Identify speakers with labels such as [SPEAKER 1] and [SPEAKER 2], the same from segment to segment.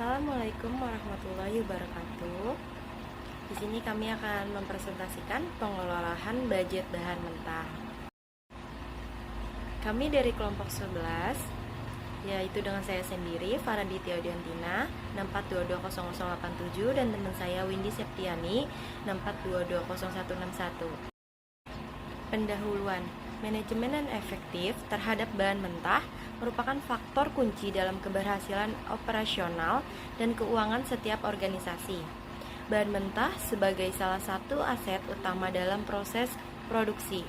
[SPEAKER 1] Assalamualaikum warahmatullahi wabarakatuh. Di sini kami akan mempresentasikan pengelolaan budget bahan mentah. Kami dari kelompok 11, yaitu dengan saya sendiri, Faraditya Diantina, 64220087, dan teman saya Windy Septiani, 64220161. Pendahuluan. Manajemen yang efektif terhadap bahan mentah merupakan faktor kunci dalam keberhasilan operasional dan keuangan setiap organisasi. Bahan mentah sebagai salah satu aset utama dalam proses produksi,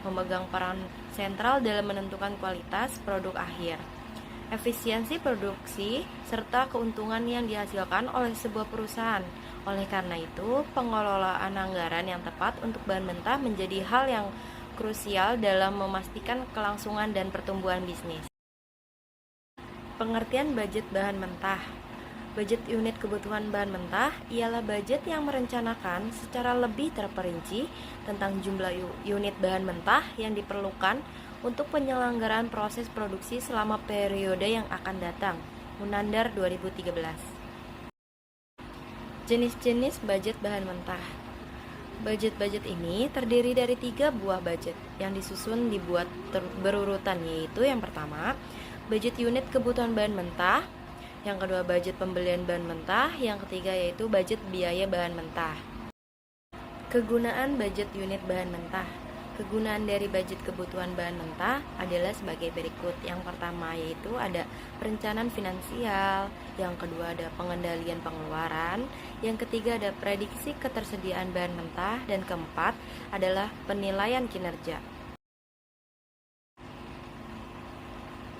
[SPEAKER 1] memegang peran sentral dalam menentukan kualitas produk akhir, efisiensi produksi, serta keuntungan yang dihasilkan oleh sebuah perusahaan. Oleh karena itu, pengelolaan anggaran yang tepat untuk bahan mentah menjadi hal yang krusial dalam memastikan kelangsungan dan pertumbuhan bisnis. Pengertian budget bahan mentah. Budget unit kebutuhan bahan mentah ialah budget yang merencanakan secara lebih terperinci tentang jumlah unit bahan mentah yang diperlukan untuk penyelenggaraan proses produksi selama periode yang akan datang. Munandar 2013. Jenis-jenis budget bahan mentah. Budget ini terdiri dari 3 buah budget yang disusun dibuat berurutan, yaitu yang pertama, budget unit kebutuhan bahan mentah, yang kedua budget pembelian bahan mentah, yang ketiga yaitu budget biaya bahan mentah. Kegunaan budget unit bahan mentah. Kegunaan dari budget kebutuhan bahan mentah adalah sebagai berikut. Yang pertama yaitu ada perencanaan finansial, yang kedua ada pengendalian pengeluaran, yang ketiga ada prediksi ketersediaan bahan mentah, dan keempat adalah penilaian kinerja.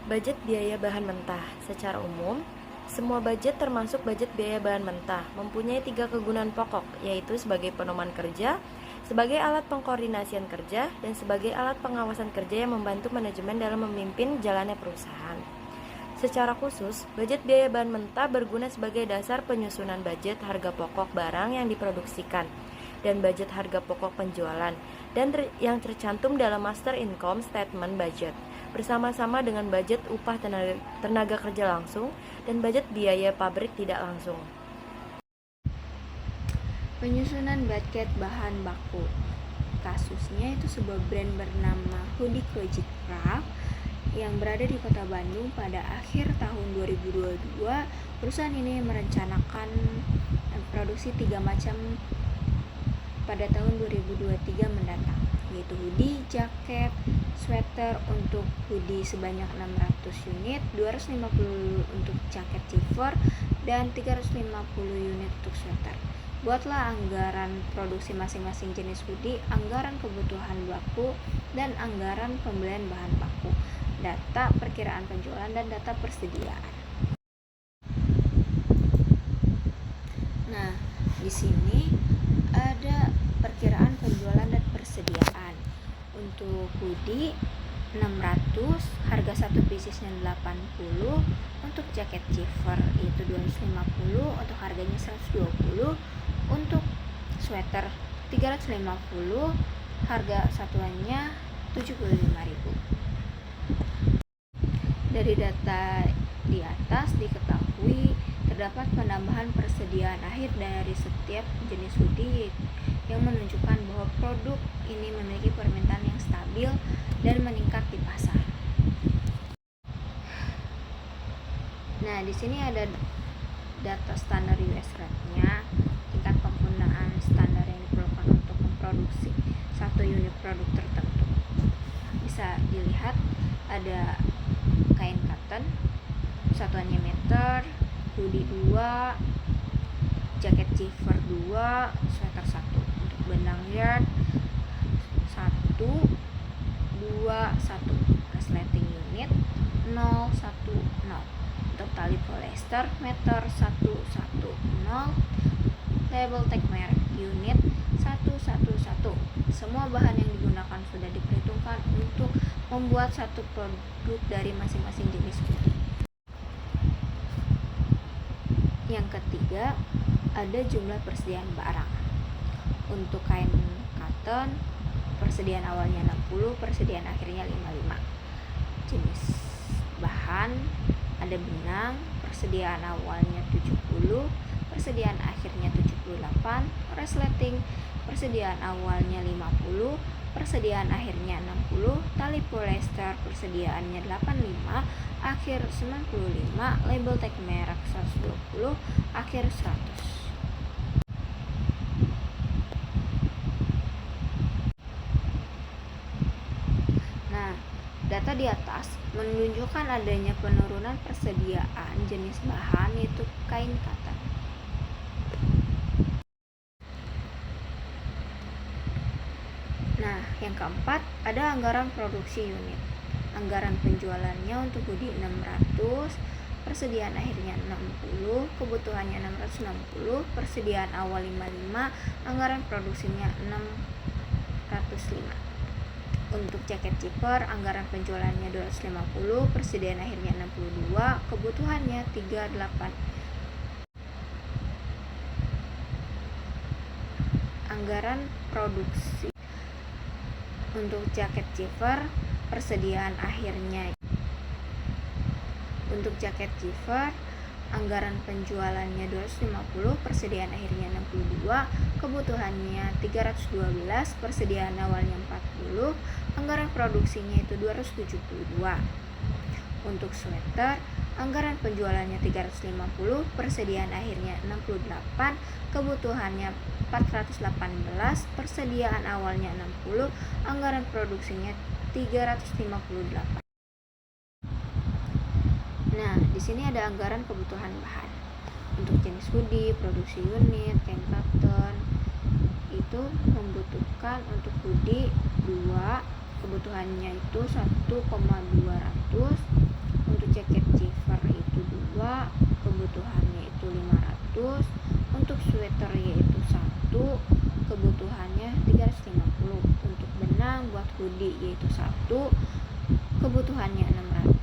[SPEAKER 1] Budget biaya bahan mentah. Secara umum, semua budget termasuk budget biaya bahan mentah mempunyai 3 kegunaan pokok, yaitu sebagai pedoman kerja, sebagai alat pengkoordinasian kerja, dan sebagai alat pengawasan kerja yang membantu manajemen dalam memimpin jalannya perusahaan. Secara khusus, budget biaya bahan mentah berguna sebagai dasar penyusunan budget harga pokok barang yang diproduksikan dan budget harga pokok penjualan dan yang tercantum dalam Master Income Statement Budget bersama-sama dengan budget upah tenaga kerja langsung dan budget biaya pabrik tidak langsung.
[SPEAKER 2] Penyusunan budget bahan baku. Kasusnya itu sebuah brand bernama Hoodie Cozy Craft yang berada di kota Bandung. Pada akhir tahun 2022, perusahaan ini merencanakan produksi 3 macam pada tahun 2023 mendatang, yaitu hoodie, jaket, sweater. Untuk hoodie sebanyak 600 unit, 250 untuk jaket chiffer, dan 350 unit untuk sweater. Buatlah anggaran produksi masing-masing jenis hoodie, anggaran kebutuhan baku, dan anggaran pembelian bahan baku, data perkiraan penjualan, dan data persediaan. Nah, di sini ada perkiraan penjualan dan persediaan. Untuk hoodie 600, harga satu piecesnya 80. Untuk jaket chiffer itu 250, untuk harganya 120. Untuk sweater 350, harga satuannya 75.000. Dari data di atas diketahui terdapat penambahan persediaan akhir dari setiap jenis hoodie yang menunjukkan bahwa produk ini memiliki permintaan yang stabil dan meningkat di pasar. Nah, di sini ada data standar US rate-nya, tingkat penggunaan standar yang diperlukan untuk memproduksi satu unit produk tertentu. Bisa dilihat ada kain cotton, satuannya meter, hoodie 2, jaket chiffer 2, sweater 1. Untuk benang yarn 1, 2, 1. Resleting unit 0, 1, 0. Untuk tali polyester meter 1, 1, 0. Label tag merek unit 1, 1, 1. Semua bahan yang digunakan sudah diperhitungkan untuk membuat satu produk dari masing-masing jenis hoodie. Yang ketiga, ada jumlah persediaan barang. Untuk kain cotton, persediaan awalnya 60, persediaan akhirnya 55. Jenis bahan ada benang, persediaan awalnya 70, persediaan akhirnya 78, resleting persediaan awalnya 50, persediaan akhirnya 60, tali polyester persediaannya 85, akhir 95, label tag merek 120, akhir 100. Nah, data di atas menunjukkan adanya penurunan persediaan jenis bahan yaitu kain katan. Nah, yang keempat ada anggaran produksi unit. Anggaran penjualannya untuk hoodie 600, persediaan akhirnya 60, kebutuhannya 660, persediaan awal 55, anggaran produksinya 605. Untuk jaket zipper, anggaran penjualannya 250, persediaan akhirnya 62, kebutuhannya 38. Anggaran produksi untuk jaket zipper, persediaan akhirnya untuk jaket zipper, anggaran penjualannya 250, persediaan akhirnya 62, kebutuhannya 312, persediaan awalnya 40, anggaran produksinya itu 272. Untuk sweater, anggaran penjualannya 350, persediaan akhirnya 68, kebutuhannya 418, persediaan awalnya 60, anggaran produksinya 358. Nah, di sini ada anggaran kebutuhan bahan. Untuk jenis hoodie, produksi unit, kain cotton itu membutuhkan untuk hoodie 2, kebutuhannya itu 1,200. Untuk jaket zipper itu 2, kebutuhannya itu 500. Untuk sweater yaitu 1, kebutuhannya 350. Untuk benang buat hoodie yaitu 1, kebutuhannya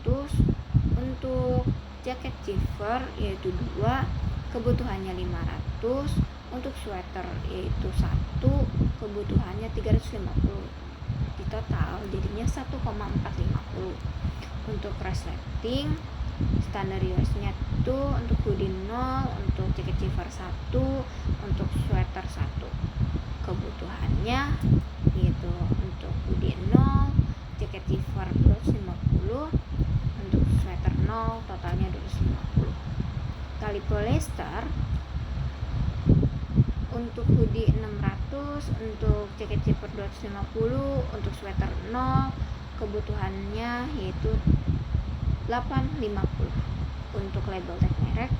[SPEAKER 2] 600. Untuk jaket zipper yaitu 2, kebutuhannya 500. Untuk sweater yaitu 1, kebutuhannya 350. Di total jadinya 1,450. Untuk resleting standar US-nya itu untuk hoodie 0, untuk jaket zipper 1, untuk sweater 1. Kebutuhannya yaitu untuk hoodie 0, jaket zipper 250, untuk sweater 0, totalnya 250. Tali polyester untuk hoodie 600, untuk jaket zipper 250, untuk sweater 0, kebutuhannya yaitu 850. Untuk label tag merek,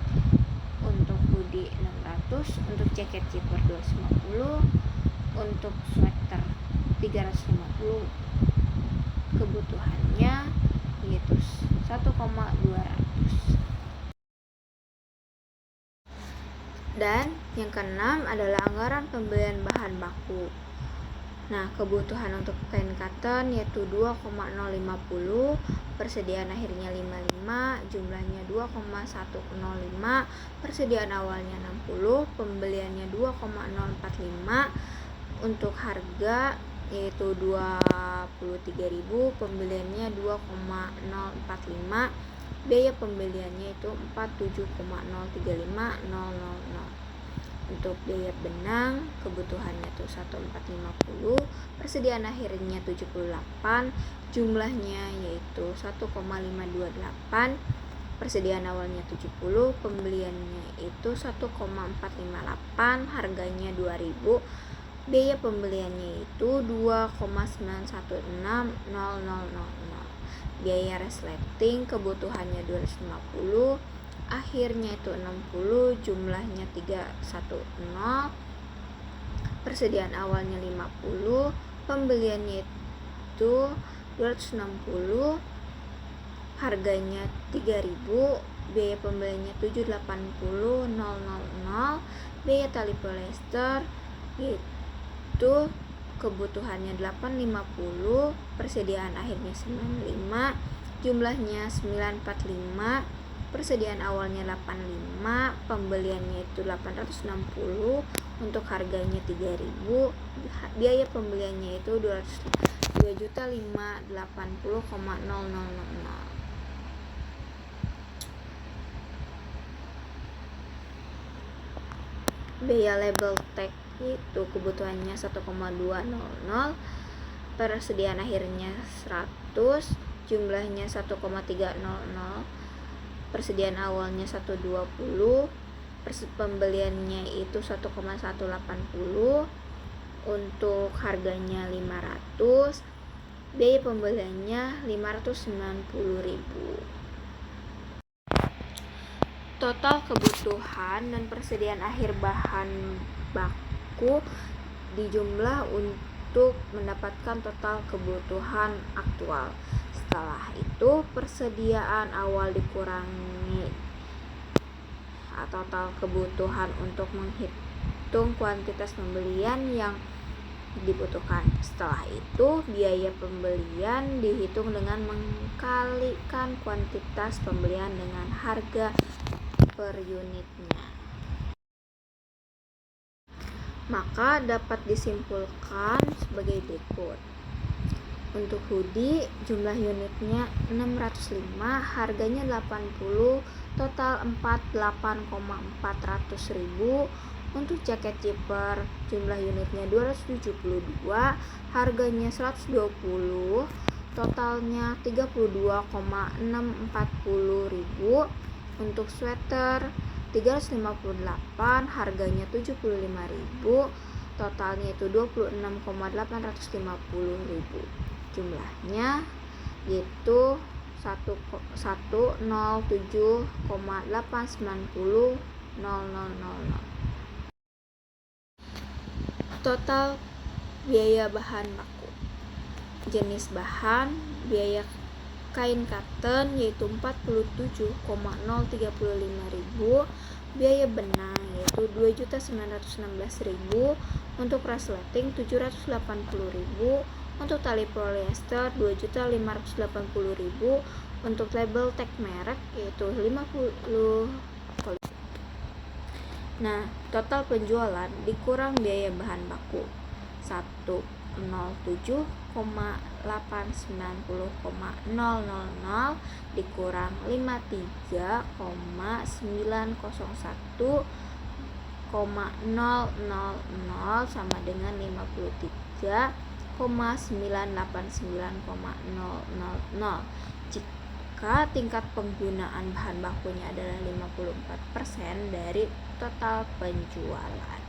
[SPEAKER 2] untuk hoodie 600, untuk jaket zipper 250, untuk sweater 350, kebutuhannya yaitu 1,200. Dan yang keenam adalah anggaran pembelian bahan baku. Nah, kebutuhan untuk kain cotton yaitu 2,050, persediaan akhirnya 55, jumlahnya 2,105, persediaan awalnya 60, pembeliannya 2,045. Untuk harga yaitu 23.000, pembeliannya 2,045, biaya pembeliannya itu 47,035.000. Untuk biaya benang, kebutuhannya itu 1450, persediaan akhirnya 78, jumlahnya yaitu 1,528, persediaan awalnya 70, pembeliannya itu 1,458, harganya 2.000, biaya pembeliannya itu 2,916.000. Biaya resleting, kebutuhannya 250, akhirnya itu 60, jumlahnya 310, persediaan awalnya 50, pembeliannya itu 260, harganya 3.000, biaya pembeliannya 780.000, biaya tali polyester itu kebutuhannya 850, persediaan akhirnya 95, jumlahnya 945, persediaan awalnya 85, pembeliannya itu 860, untuk harganya 3.000, biaya pembeliannya itu 2.580.000. biaya label tag itu kebutuhannya 1,200, persediaan akhirnya 100, jumlahnya 1,300, persediaan awalnya 120, pembeliannya itu 1,180, untuk harganya 500, biaya pembeliannya 590.000. Total kebutuhan dan persediaan akhir bahan baku dijumlah untuk mendapatkan total kebutuhan aktual. Setelah itu persediaan awal dikurangi total kebutuhan untuk menghitung kuantitas pembelian yang dibutuhkan. Setelah itu biaya pembelian dihitung dengan mengkalikan kuantitas pembelian dengan harga per unitnya. Maka dapat disimpulkan sebagai berikut. Untuk hoodie jumlah unitnya 605, harganya 80, total 48,400.000. Untuk jaket zipper jumlah unitnya 272, harganya 120, totalnya 32,640.000. Untuk sweater 358, harganya 75.000, totalnya itu 26,850.000. Jumlahnya yaitu 107,890.000. Total biaya bahan baku. Jenis bahan, biaya kain cotton yaitu 47,035.000, biaya benang yaitu 2.916.000, untuk resleting 780.000, untuk tali polyester 2.580.000, untuk label tag merek yaitu 50. Nah, total penjualan dikurang biaya bahan baku 107,890,000 dikurang 53,901,000 sama dengan 53,989,000. Jika tingkat penggunaan bahan bakunya adalah 54% dari total penjualan.